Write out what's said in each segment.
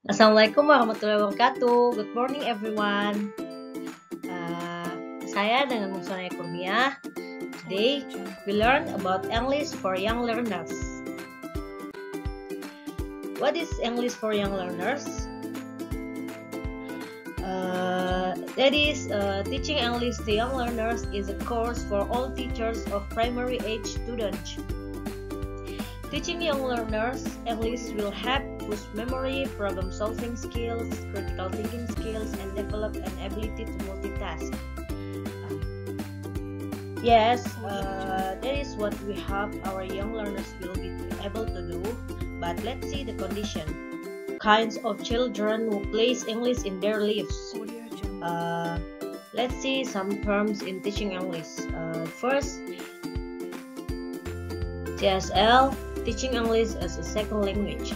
Assalamualaikum warahmatullahi wabarakatuh. Good morning everyone. Saya dengan Muhsona. Today we learn about English for young learners. What is English for young learners? That is, teaching English to young learners is a course for all teachers of primary age students. Teaching young learners English will help boost memory, problem-solving skills, critical thinking skills, and develop an ability to multitask. That is what we hope our young learners will be able to do. But let's see the condition. Kinds of children who place English in their lives. Let's see some terms in teaching English. First, TSL, teaching English as a second language.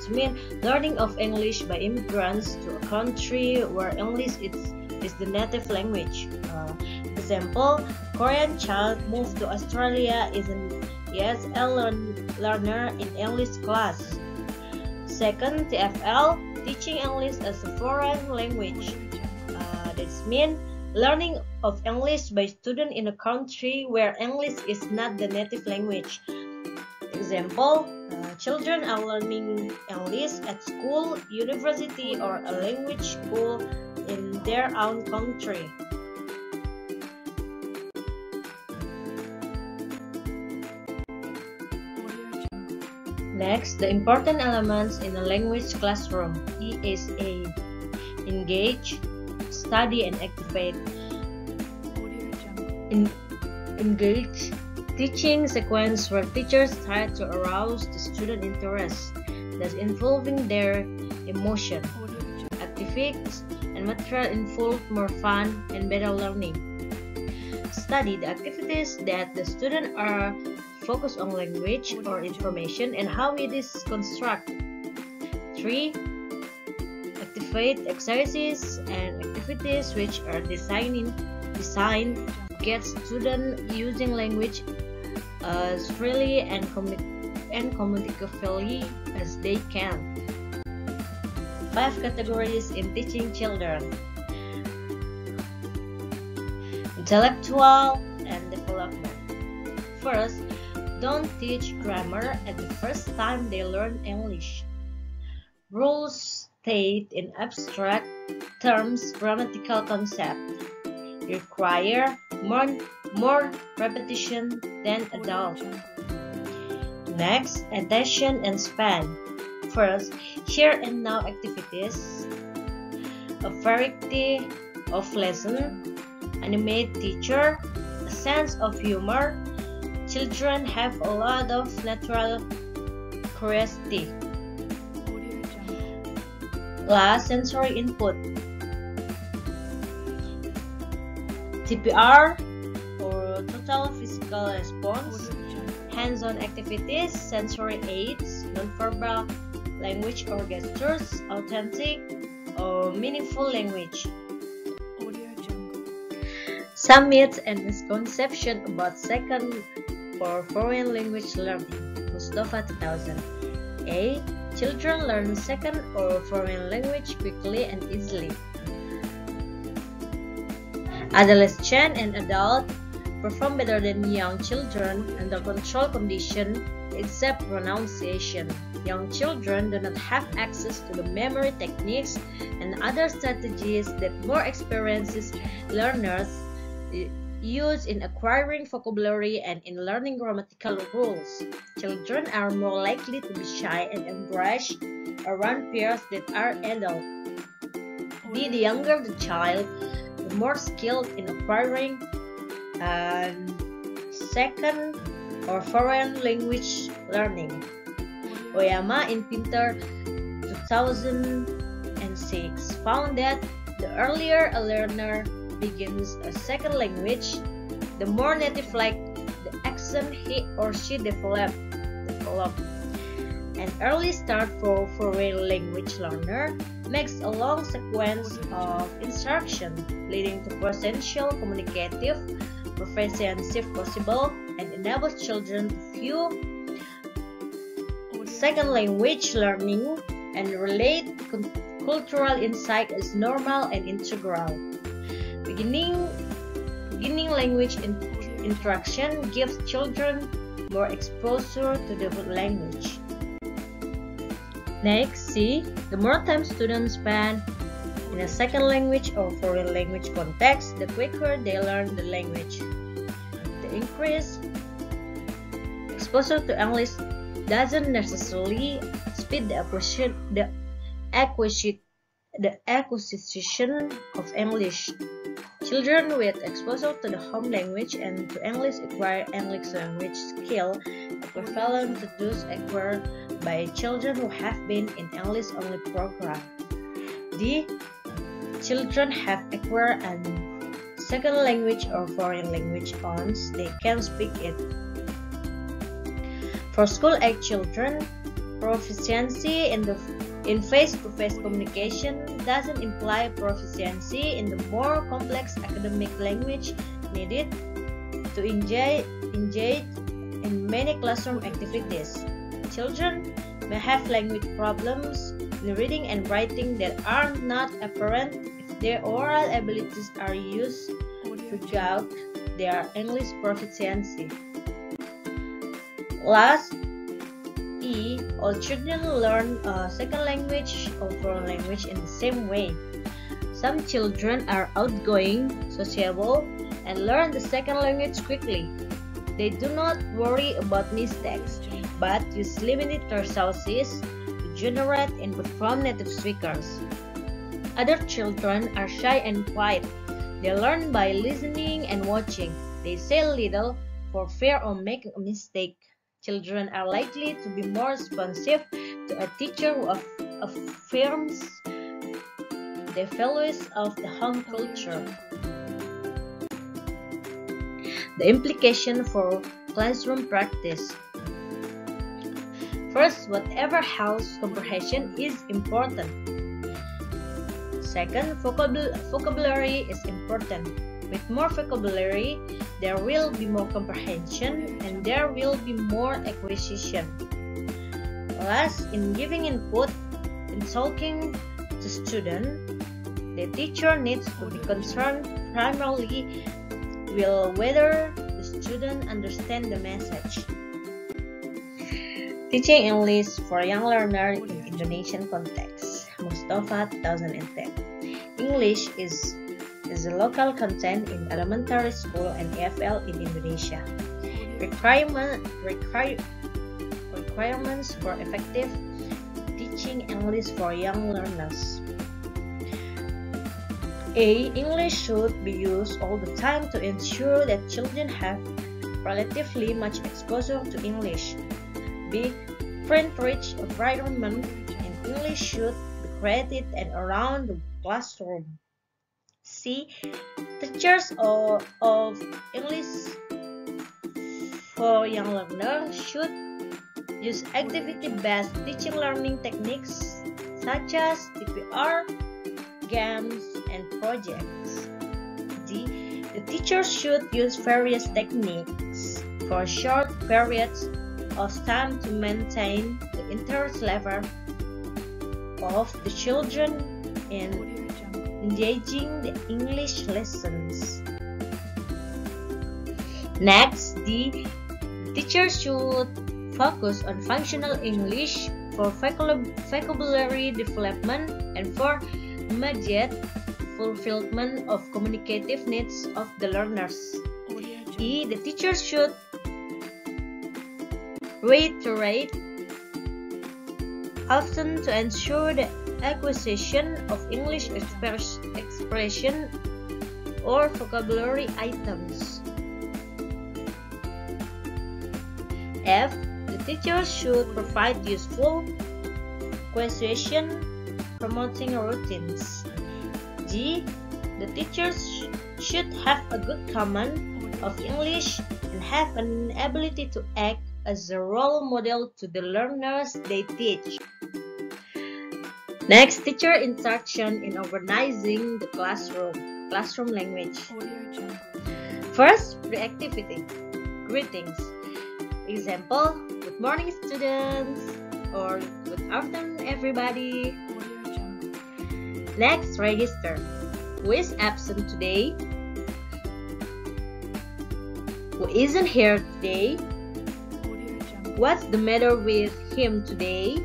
It means learning of English by immigrants to a country where English is the native language. Example, Korean child moved to Australia is an ESL learner in English class. Second, TFL, teaching English as a foreign language. This means learning of English by student in a country where English is not the native language. Example, children are learning English at school, university, or a language school in their own country. Next, the important elements in a language classroom. ESA, engage, study and activate. Engage, teaching sequence where teachers try to arouse the student interest, thus involving their emotion. Activities and material involve more fun and better learning. Study the activities that the students are focused on language or information and how it is constructed. 3. Activate exercises and activities which are designed to get students using language as freely and communicatively as they can. 5 categories in teaching children: intellectual and development. First, don't teach grammar at the first time they learn English. Rules state in abstract terms grammatical concept. Require more repetition than adult. Next, attention and span. First, here and now activities, a variety of lesson, animate teacher, a sense of humor. Children have a lot of natural curiosity. Last, sensory input. TPR or total physical response, hands-on activities, sensory aids, nonverbal language or gestures, authentic or meaningful language. Some myths and misconceptions about second or foreign language learning. Mustafa 2000. A. Children learn second or foreign language quickly and easily. Adolescents and adults perform better than young children under controlled conditions except pronunciation. Young children do not have access to the memory techniques and other strategies that more experienced learners use in acquiring vocabulary and in learning grammatical rules. Children are more likely to be shy and embarrassed around peers that are adults. The younger the child, the more skilled in acquiring second or foreign language learning. Oyama in Pinter 2006 found that the earlier a learner begins a second language, the more native-like the accent he or she develop. An early start for foreign language learner makes a long sequence of instruction, leading to potential communicative proficiency possible and enables children to view second language learning and relate cultural insight is normal and integral. Beginning language interaction gives children more exposure to the language. Next, C. The more time students spend in a second language or foreign language context, the quicker they learn the language. The increased exposure to English doesn't necessarily speed the acquisition of English. Children with exposure to the home language and to English acquire English language skill equivalent to those acquired by children who have been in English-only program. D. Children have acquired a second language or foreign language once they can speak it. For school-age children, proficiency in face-to-face communication doesn't imply proficiency in the more complex academic language needed to engage in many classroom activities. Children may have language problems in reading and writing that are not apparent if their oral abilities are used to gauge their English proficiency. Last, E. All children learn a second language or foreign language in the same way. Some children are outgoing, sociable, and learn the second language quickly. They do not worry about mistakes, but use limited resources to generate input from native speakers. Other children are shy and quiet. They learn by listening and watching. They say little for fear of making a mistake. Children are likely to be more responsive to a teacher who affirms the values of the home culture. The implication for classroom practice. First, whatever house comprehension is important. Second, vocabulary is important. With more vocabulary, there will be more comprehension and there will be more acquisition. Last, in giving input, in talking to student, the teacher needs to be concerned primarily with whether the student understands the message. Teaching English for young learners in Indonesian context. Mustafa, 2010. English is a local content in elementary school and EFL in Indonesia. Requirements for effective teaching English for young learners. A. English should be used all the time to ensure that children have relatively much exposure to English. B. Print-rich environment in English should be created and around the classroom. C. Teachers of English for young learners should use activity-based teaching learning techniques such as TPR, games, and projects. D. The teachers should use various techniques for short periods of time to maintain the interest level of the children in engaging the English lessons. Next, the teachers should focus on functional English for vocabulary development and for immediate fulfillment of communicative needs of the learners. E. The teachers should reiterate often to ensure the acquisition of English expression or vocabulary items. F. The teachers should provide useful question promoting routines. G. The teachers should have a good command of English and have an ability to act as a role model to the learners they teach. Next, teacher instruction in organizing the classroom language. First, reactivity. Greetings. Example, good morning students, or good afternoon everybody. Next, register. Who is absent today? Who isn't here today? What's the matter with him today?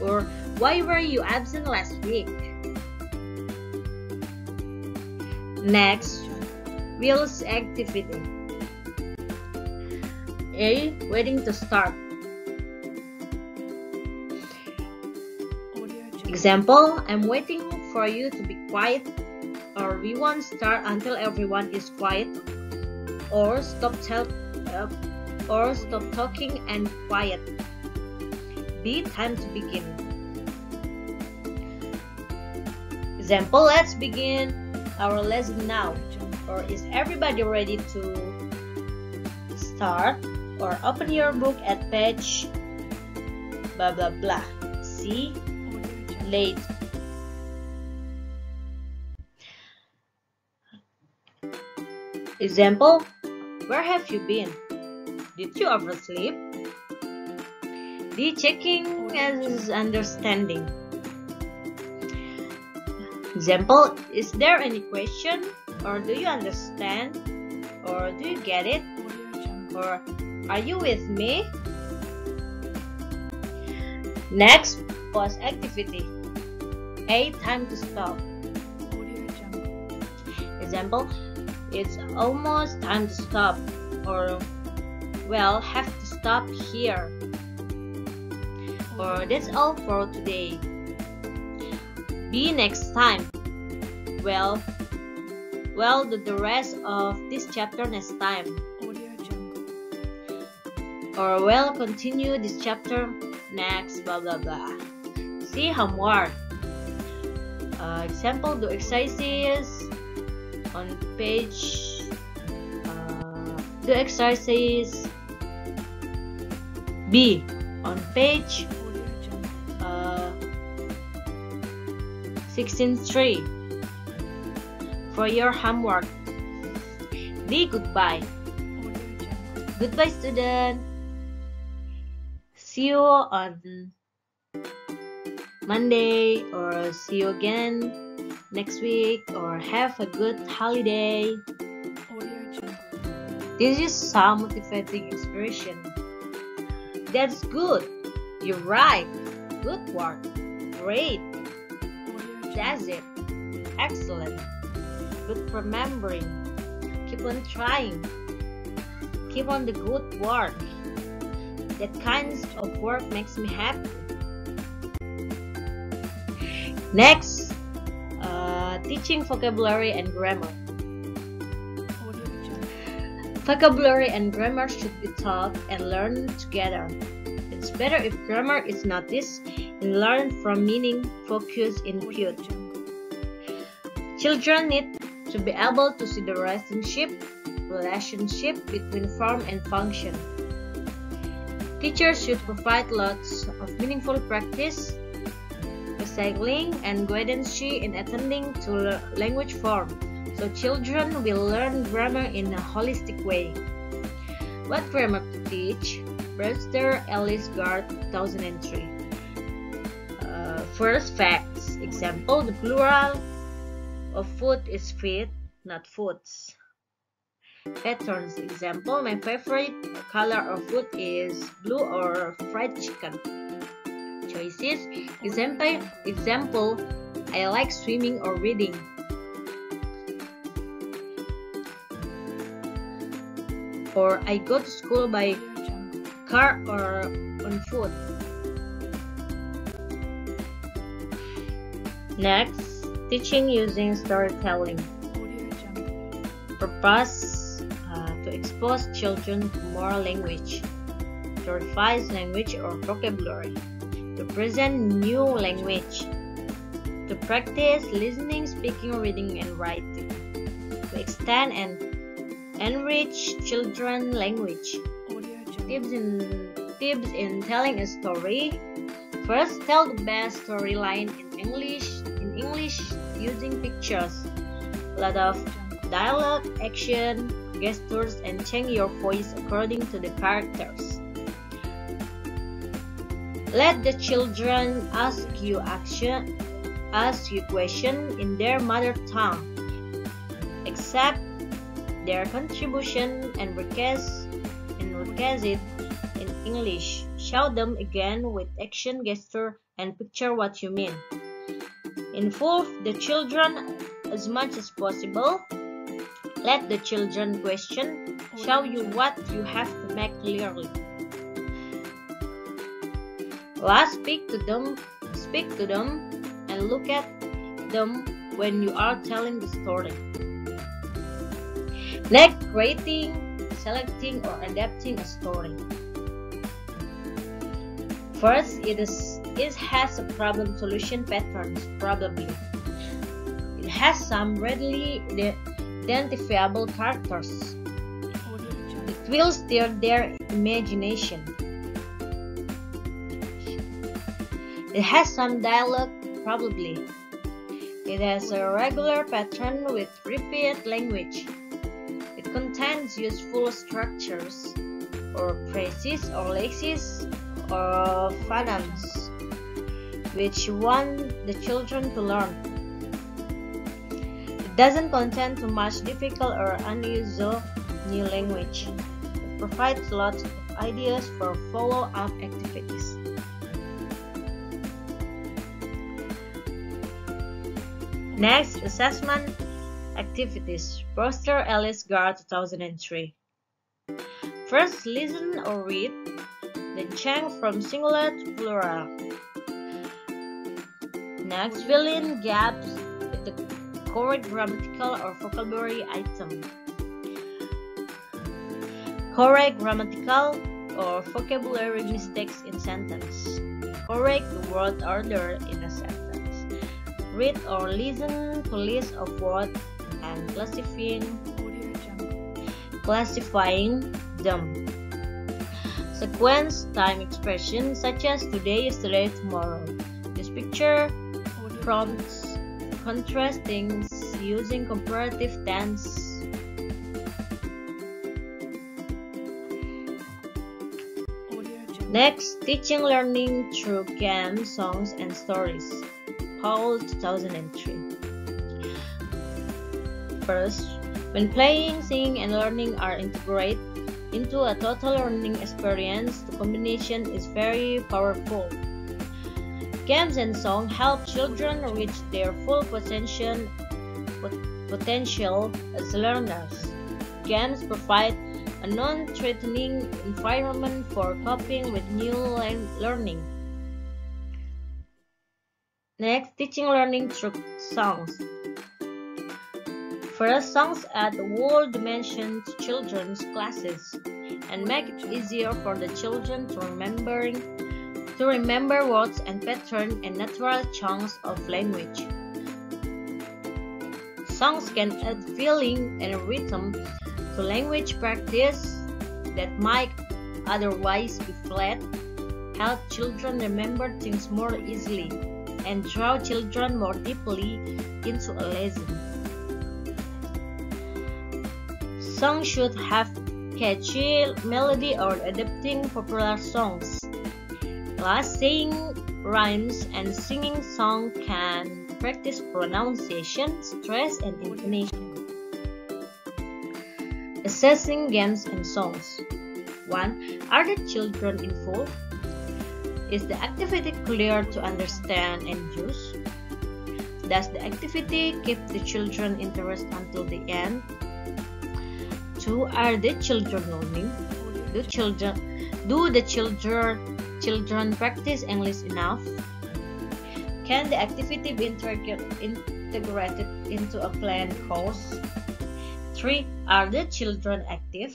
Or why were you absent last week? Next, Will's activity. A. Waiting to start. Example, I'm waiting for you to be quiet, or we won't start until everyone is quiet, or stop talking and quiet. B. Time to begin. Example, let's begin our lesson now. Or is everybody ready to start? Or open your book at page blah blah blah. See? Late. Example, where have you been? Did you oversleep? D. Checking as understanding. Example, is there any question? Or do you understand? Or do you get it? Or are you with me? Next, pause activity. A. Time to stop. Example, it's almost time to stop. Or, well, have to stop here. Or that's all for today. B. Next time. Well, do the rest of this chapter next time. Or well, continue this chapter next blah blah blah. See homework. Example, do exercises on page. Do exercise B on page 16.3 for your homework. D. Goodbye. Goodbye, student. See you on Monday, or see you again next week, or have a good holiday. This is some motivating expression. That's good. You're right. Good work. Great. That's it. Excellent. Good remembering. Keep on trying. Keep on the good work. That kind of work makes me happy. Next, teaching vocabulary and grammar. Vocabulary and grammar should be taught and learned together. It's better if grammar is noticed and learned from meaning, focus, input. Children need to be able to see the relationship between form and function. Teachers should provide lots of meaningful practice, recycling, and guidance in attending to language form, so children will learn grammar in a holistic way. What grammar to teach? Brewster Ellis Gard, 2003. First, facts. Example, the plural of food is feet, not foods. Patterns. Example, my favorite color of food is blue or fried chicken. Choices. Example, I like swimming or reading. Or I go to school by car or on foot. Next, teaching using storytelling. Purpose to expose children to more language, to revise language or vocabulary, to present new language, to practice listening, speaking, reading, and writing, to extend and enrich children's language. Tips in telling a story. First, tell the best storyline in English using pictures, a lot of dialogue, action, gestures, and change your voice according to the characters. Let the children ask you question in their mother tongue. Accept their contribution and request it in English. Show them again with action, gesture, and picture what you mean. Involve the children as much as possible. Let the children question. Show you what you have to make clearly. Last, speak to them and look at them when you are telling the story. Next, creating, selecting, or adapting a story. First, it has a problem solution patterns, probably. It has some readily identifiable characters. It will stir their imagination. It has some dialogue, probably. It has a regular pattern with repeat language. It contains useful structures, or phrases, or lexes, or phonons, which want the children to learn. It doesn't contain too much difficult or unusual new language. It provides lots of ideas for follow-up activities. Next, assessment activities. Foster Ellis Gard 2003. First, listen or read, then change from singular to plural. Next, fill in gaps with the correct grammatical or vocabulary item. Correct grammatical or vocabulary mistakes in sentence. Correct the word order in a sentence. Read or listen to list of words and classifying them. Sequence time expressions such as today, yesterday, tomorrow. Use picture prompts, contrasting using comparative tense. Next, teaching learning through games, songs, and stories. Paul 2003. First, when playing, singing, and learning are integrated into a total learning experience, the combination is very powerful. Games and songs help children reach their full potential as learners. Games provide a non-threatening environment for coping with new learning. Next, teaching learning through songs. First, songs add a whole dimension to children's classes and make it easier for the children to remember words and patterns and natural chunks of language. Songs can add feeling and rhythm to language practice that might otherwise be flat, help children remember things more easily, and draw children more deeply into a lesson. Songs should have catchy melody or adapting popular songs. Last, saying rhymes and singing songs can practice pronunciation, stress, and intonation. Assessing games and songs. 1. Are the children involved? Is the activity clear to understand and use? Does the activity keep the children interested until the end? 2. Are the children learning? Do the children practice English enough? Can the activity be integrated into a planned course? 3. Are the children active?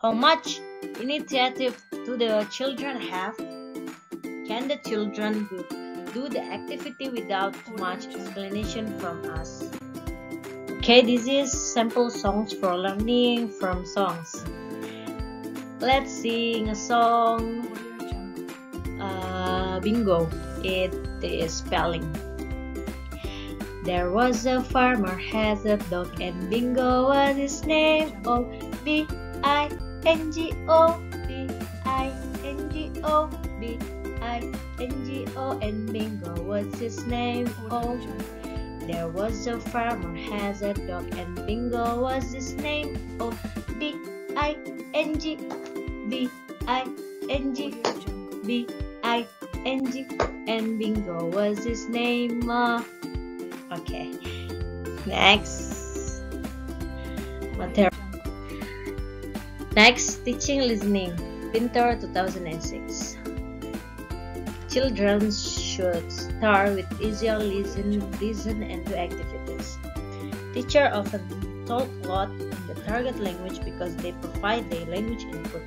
How much initiative do the children have? Can the children do the activity without too much explanation from us? Okay, this is sample songs for learning from songs. Let's sing a song. Bingo. It is spelling. There was a farmer has a dog and Bingo was his name. Oh, B-I-N-G-O, B-I-N-G-O. B-I-N-G-O, B-I-N-G-O, and bingo was his name. Oh, there was a farmer has a dog, and bingo was his name. Oh, B-I-N-G, B-I-N-G, B-I-N-G, and bingo was his name. Okay, next material. Next, teaching listening, Winter 2006. Children should start with easier listen and do activities. Teachers often talk a lot in the target language because they provide their language input.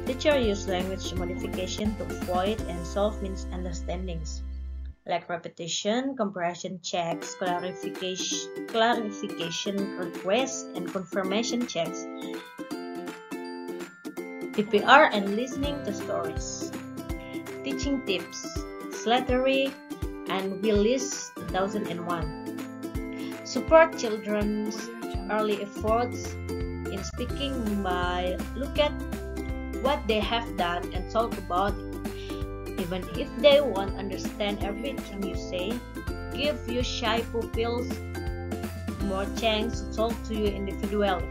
Teachers use language modification to avoid and solve misunderstandings, like repetition, comprehension checks, clarification requests, and confirmation checks. PPR and listening to stories. Teaching tips, Slattery and Willis 2001. Support children's early efforts in speaking by look at what they have done and talk about it. Even if they won't understand everything you say, give your shy pupils more chance to talk to you individually.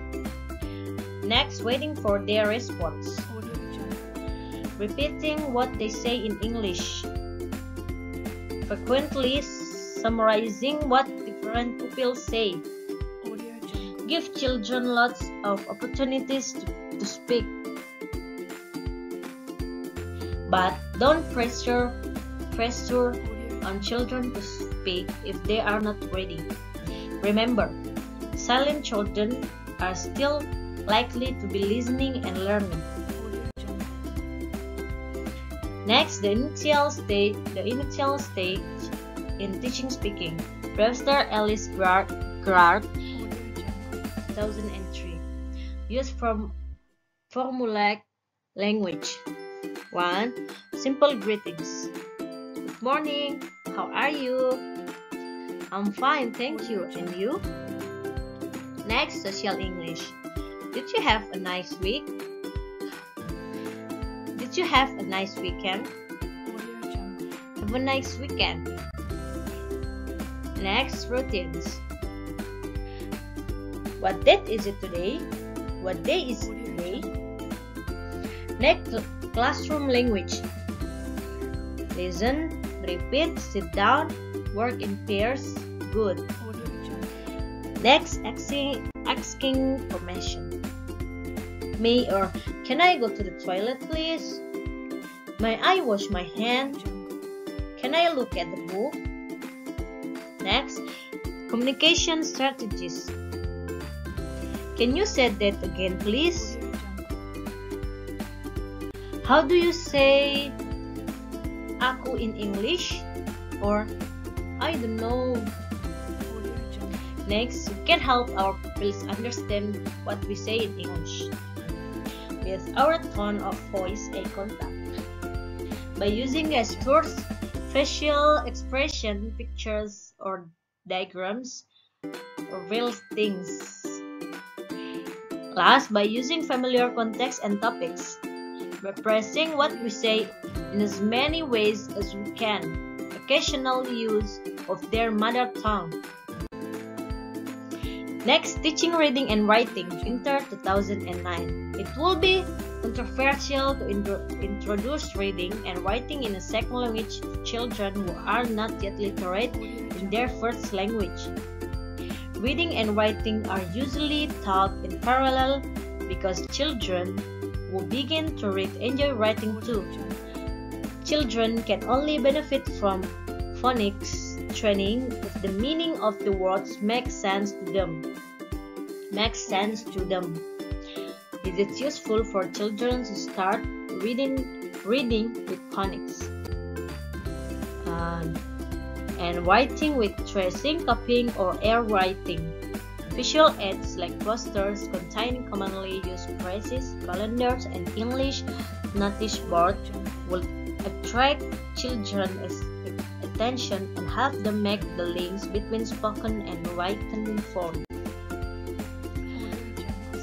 Next, waiting for their response. Repeating what they say in English. Frequently summarizing what different pupils say. Give children lots of opportunities to speak. But don't pressure on children to speak if they are not ready. Remember, silent children are still likely to be listening and learning. Next, the initial stage in teaching speaking. Webster Ellis Grant 2003. Use from formulaic language. 1. Simple greetings. Good morning. How are you? I'm fine, thank you. And you? Next, social English. Did you have a nice week? Did you have a nice weekend? Have a nice weekend. Next, routines. What date is it today? What day is it today? Next, classroom language. Listen, repeat, sit down, work in pairs. Good. Next, asking permission. May or can I go to the toilet, please? May I wash my hand? Can I look at the book? Next, communication strategies. Can you say that again, please? How do you say aku in English? Or I don't know. Next, we can help our pupils understand what we say in English with our tone of voice and contact. By using gestures, facial expression, pictures, or diagrams, reveal things. Last, by using familiar context and topics. By pressing what we say in as many ways as we can. Occasional use of their mother tongue. Next, teaching reading and writing, Winter 2009. It will be controversial to introduce reading and writing in a second language to children who are not yet literate in their first language. Reading and writing are usually taught in parallel because children who begin to read enjoy writing too. Children can only benefit from phonics training if the meaning of the words makes sense to them. It is useful for children to start reading with phonics and writing with tracing, copying, or air writing. Visual aids like posters containing commonly used phrases, calendars, and English notice board will attract children's attention and help them make the links between spoken and written form.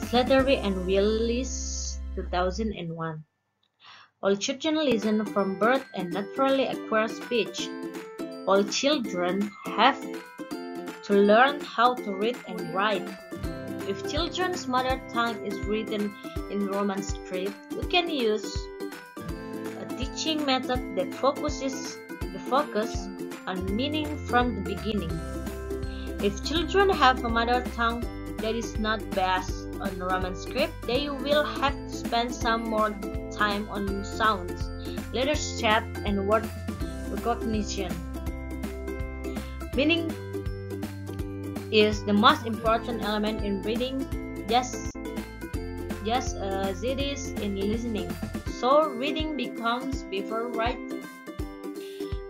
Slattery and Willis 2001. All children listen from birth and naturally acquire speech. All children have to learn how to read and write. If children's mother tongue is written in Roman script, we can use a teaching method that focuses the focus on meaning from the beginning. If children have a mother tongue that is not based on Roman script, they will have to spend some more time on sounds, letters chat, and word recognition. Meaning is the most important element in reading, just as it is in listening. So reading becomes before writing.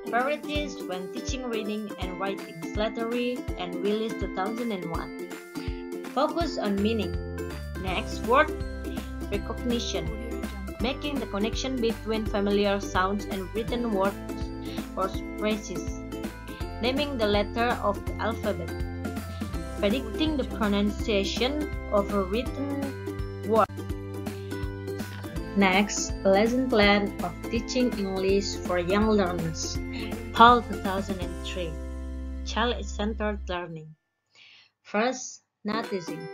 Priorities when teaching reading and writing. Slattery and Willis 2001. Focus on meaning. Next, word recognition. Making the connection between familiar sounds and written words or phrases. Naming the letter of the alphabet. Predicting the pronunciation of a written word. Next, lesson plan of teaching English for young learners. Paul 2003. Child-centered learning. First, noticing.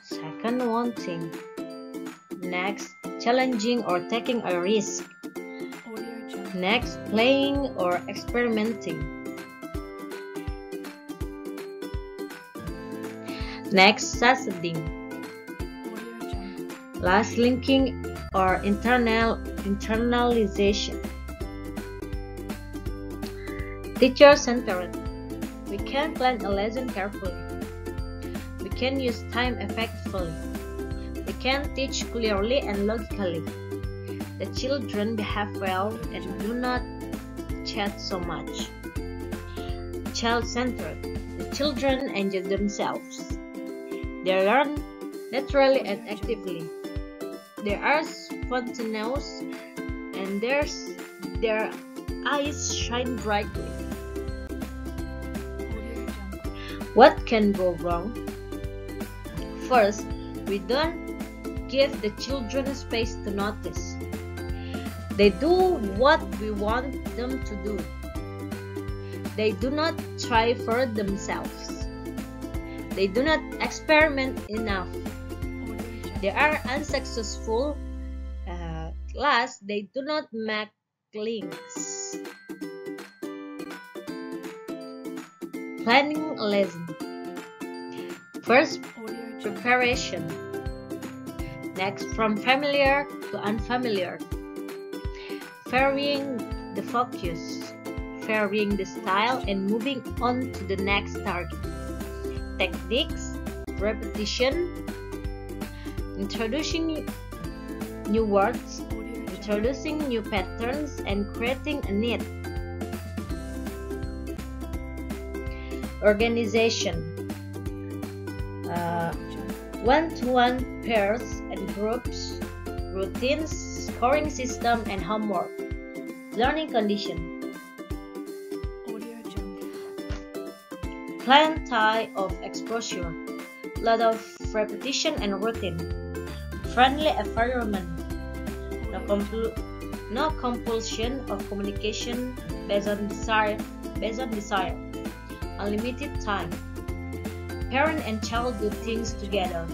Second, wanting. Next, challenging or taking a risk. Next, playing or experimenting. Next, succeeding. Last, linking or internalization. Teacher-centered. We can plan a lesson carefully. We can use time effectively. We can teach clearly and logically. The children behave well and do not chat so much. Child-centered. The children enjoy themselves. They learn naturally and actively. They are spontaneous and their eyes shine brightly. What can go wrong? First, we don't give the children space to notice. They do what we want them to do. They do not try for themselves. They do not experiment enough. They are unsuccessful. Last, they do not make links. Planning a lesson. First, preparation. Next, from familiar to unfamiliar. Varying the focus, varying the style, and moving on to the next target. Techniques, repetition, introducing new words, introducing new patterns, and creating a need. Organization. One-to-one pairs and groups, routines, scoring system, and homework. Learning condition. Plenty of exposure, lot of repetition and routine. Friendly environment. No compulsion of communication based on desire. Unlimited time. Parent and child do things together.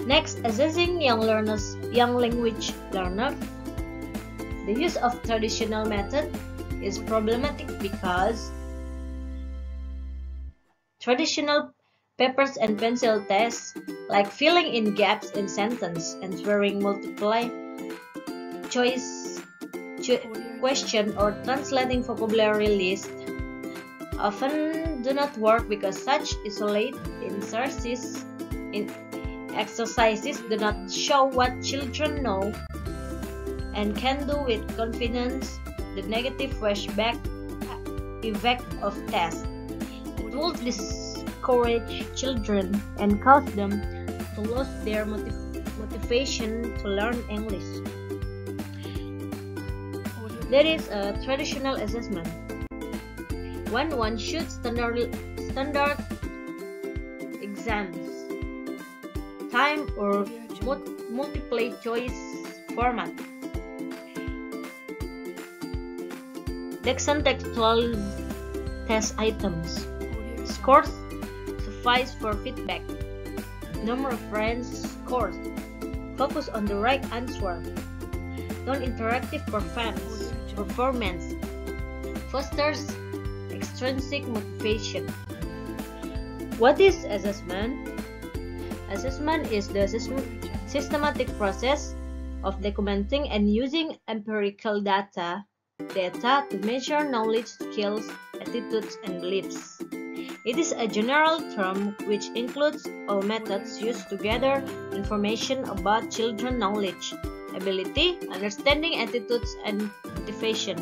Next, assessing young language learner. The use of traditional method is problematic because traditional papers and pencil tests, like filling in gaps in sentence, answering multiple choice question, or translating vocabulary list, often do not work because such isolated exercises do not show what children know and can do with confidence the negative flashback effect of tests. It will discourage children and cause them to lose their motivation to learn English. There is a traditional assessment. When one shoots standard exams, time or multiple choice format. Dexon textual test items. Scores suffice for feedback. Number of friends scores. Focus on the right answer. Non-interactive performance. Fosters extrinsic motivation. What is assessment? Assessment is the systematic process of documenting and using empirical data to measure knowledge, skills, attitudes, and beliefs. It is a general term which includes all methods used to gather information about children's knowledge, ability, understanding, attitudes, and motivation.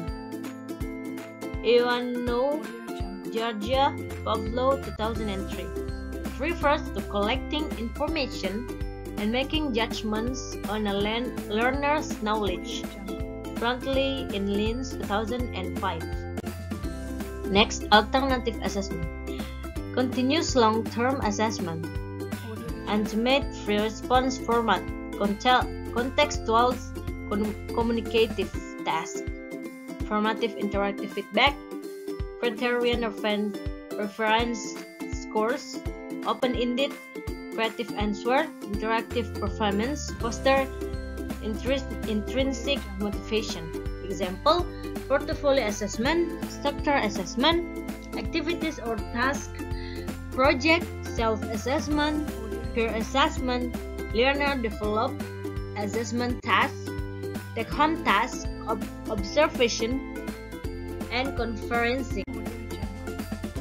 Ioannou, Georgia, Pavlo, 2003. It refers to collecting information and making judgments on a learner's knowledge. Currently in Linz, 2005. Next, alternative assessment. Continuous long-term assessment. Ultimate free response format. Contextual communicative task. Formative interactive feedback. Criterion reference scores. Open-ended creative answer. Interactive performance. Foster intrinsic motivation. Example: portfolio assessment, structure assessment, activities or task, project, self-assessment, peer assessment, learner developed assessment task, take-home task, observation, and conferencing.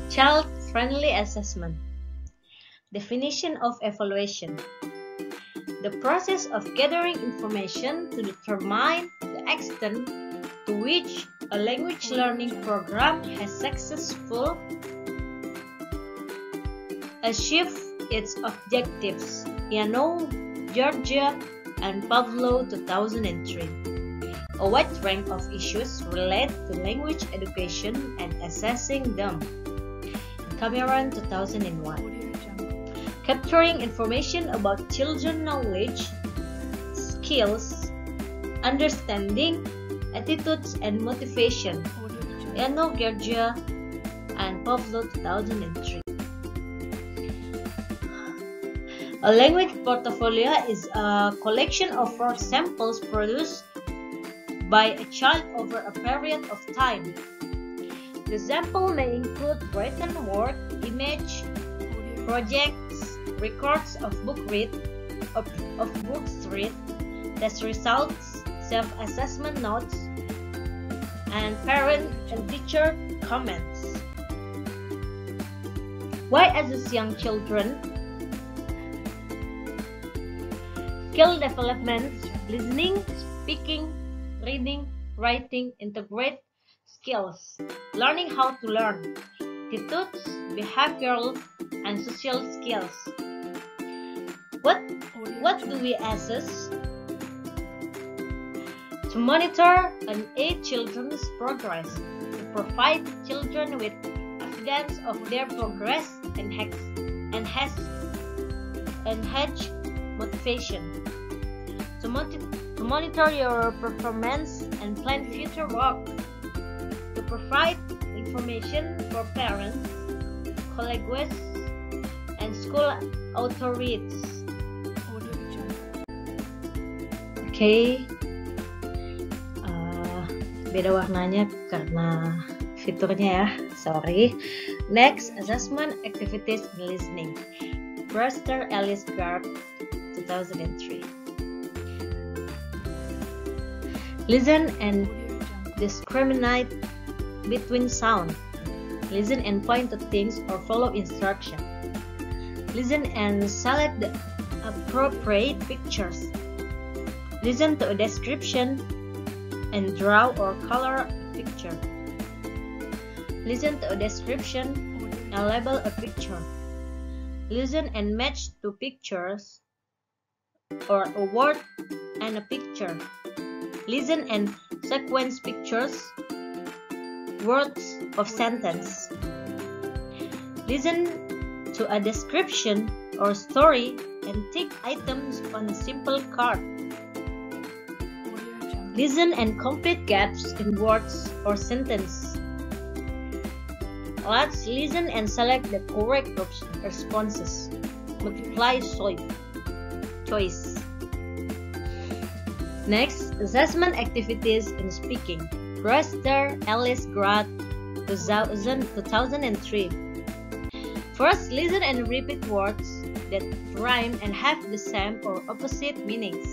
Child-friendly assessment. Definition of evaluation. The process of gathering information to determine the extent to which a language learning program has successfully achieved its objectives. Ioannou, Georgia, and Pavlo, 2003. A wide range of issues relate to language education and assessing them. Cameron, 2001. Capturing information about children's knowledge, skills, understanding, attitudes, and motivation. Ioannou, Georgia, and Pavlo, 2003. A language portfolio is a collection of word samples produced by a child over a period of time. The sample may include written word, image, projects, records of books read, test results, self-assessment notes, and parent and teacher comments. Why assess young children? Skill development, listening, speaking, reading, writing, integrate skills, learning how to learn, attitudes, behavioral, and social skills. What do we assess? To monitor and aid children's progress, to provide children with evidence of their progress and enhance motivation, to monitor your performance and plan future work, to provide information for parents, colleagues, and school authorities. Okay, beda warnanya karena fiturnya ya, sorry. Next, assessment activities and listening. Brewster Ellis Gard, 2003. Listen and discriminate between sound. Listen and point to things or follow instruction. Listen and select the appropriate pictures. Listen to a description and draw or color a picture. Listen to a description and label a picture. Listen and match two pictures or a word and a picture. Listen and sequence pictures, words of sentence. Listen to a description or story and tick items on a simple card. Listen and complete gaps in words or sentence. Let's listen and select the correct responses. Multiply choice. Next, assessment activities in speaking. Brewster Ellis grad 2003. First, listen and repeat words that rhyme and have the same or opposite meanings.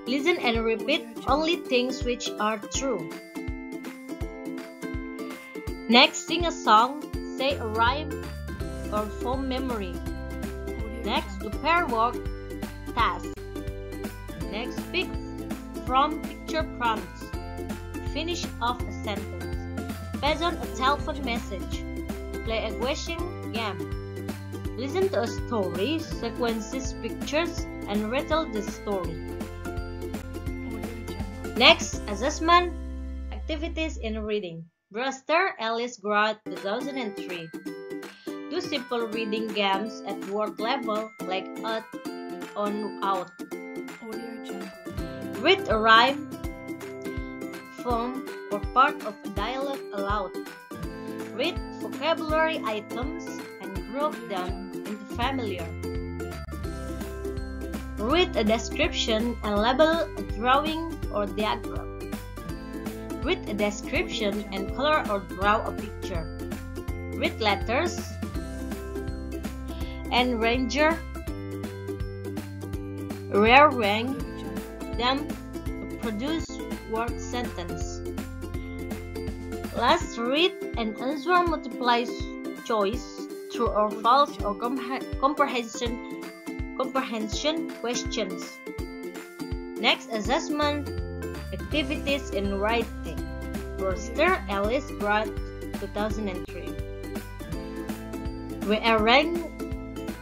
Listen and repeat only things which are true. Next, sing a song, say a rhyme, or form memory. Next, to pair work task. Next, speak from picture prompts. Finish off a sentence. Pass on a telephone message. Play a question game. Listen to a story, sequences pictures, and retell the story. Next, assessment activities in reading. Brewster Ellis grad 2003. Do simple reading games at word level like out, on, out. Read a rhyme, form, or part of a dialogue aloud. Read vocabulary items and group them into familiar. Read a description and label a drawing or diagram. Read a description and color or draw a picture. Read letters and rearrange them to produce word sentence. Last, read and answer multiple choice, true or false, or comprehension questions. Next, assessment activities in writing. Brewster Ellis grad 2003. Rearrange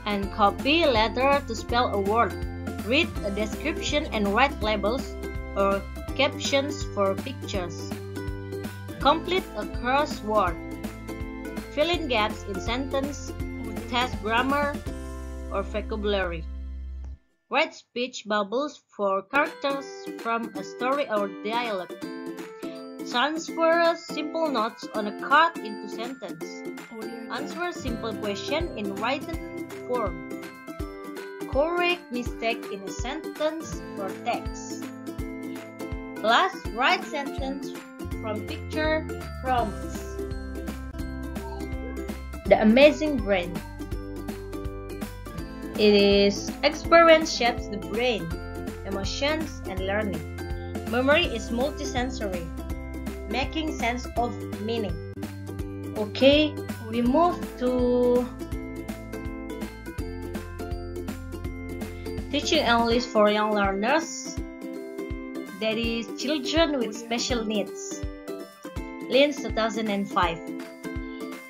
and copy letter to spell a word. Read a description and write labels or captions for pictures. Complete a crossword. Fill in gaps in sentence, test grammar or vocabulary. Write speech bubbles for characters from a story or dialogue. Transfer simple notes on a card into sentence. Answer simple question in written form. Correct mistake in a sentence or text. Last, write sentence from picture prompts. The amazing brain. It is experience shapes the brain, emotions, and learning. Memory is multisensory, making sense of meaning. Okay, we move to teaching English for young learners, that is children with special needs. Linz 2005.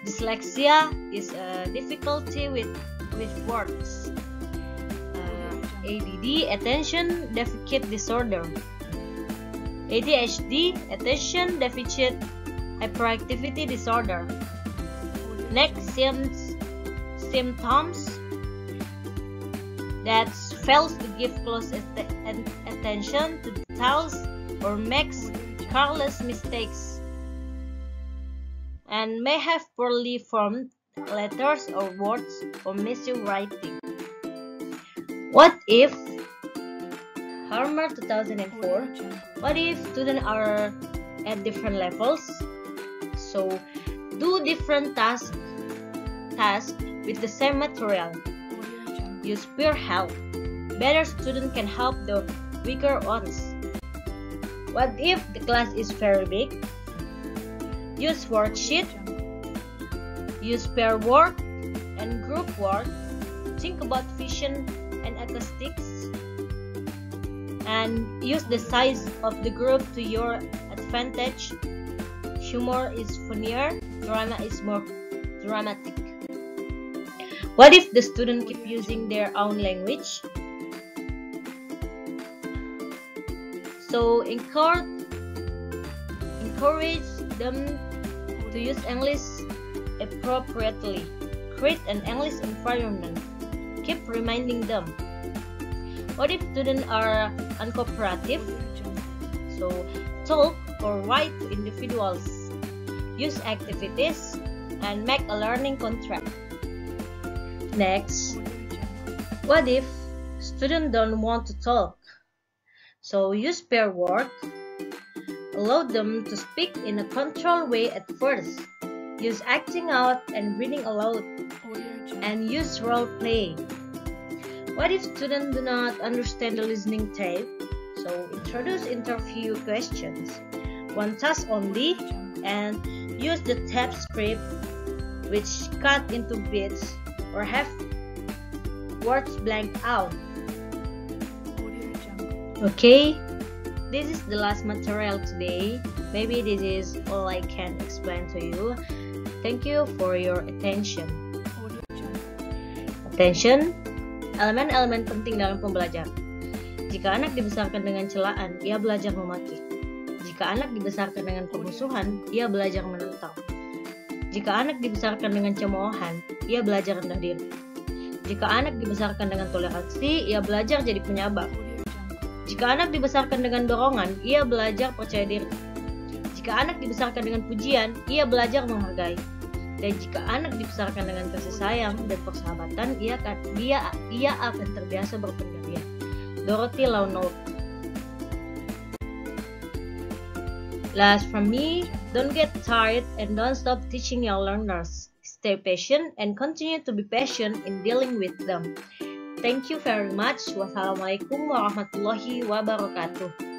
Dyslexia is a difficulty with words. ADD, attention deficit disorder. ADHD, attention deficit hyperactivity disorder. Next, symptoms that fails to give close attention to details or makes careless mistakes and may have poorly formed letters or words or messy writing. What if, Harmer 2004, what if students are at different levels? So, do different tasks with the same material. Use peer help. Better students can help the weaker ones. What if the class is very big? Use worksheet. Use pair work and group work. Think about vision and acoustics. And use the size of the group to your advantage. Humor is funnier, drama is more dramatic. What if the student keep using their own language? So encourage them to use English appropriately. Create an English environment. Keep reminding them. What if students are uncooperative? So talk or write to individuals. Use activities and make a learning contract. Next, what if students don't want to talk? So use pair work. Allow them to speak in a controlled way at first. Use acting out and reading aloud. And use role play. What if students do not understand the listening tape? So introduce interview questions. One task only, and use the tape script which cut into bits or have words blank out. Okay, this is the last material today. Maybe this is all I can explain to you. Thank you for your attention. Attention, elemen-elemen penting dalam pembelajaran. Jika anak dibesarkan dengan celaan, ia belajar memaki. Jika anak dibesarkan dengan pemusuhan, ia belajar menentang. Jika anak dibesarkan dengan cemoohan, ia belajar rendah diri. Jika anak dibesarkan dengan toleransi, ia belajar jadi penyabar. Jika anak dibesarkan dengan dorongan, ia belajar percaya diri. Jika anak dibesarkan dengan pujian, ia belajar menghargai. Dan jika anak dibesarkan dengan kasih sayang dan persahabatan, ia akan terbiasa berpendirian. Dorothy Lawnot. Last from me, don't get tired and don't stop teaching your learners. Stay patient and continue to be patient in dealing with them. Thank you very much. Wassalamualaikum warahmatullahi wabarakatuh.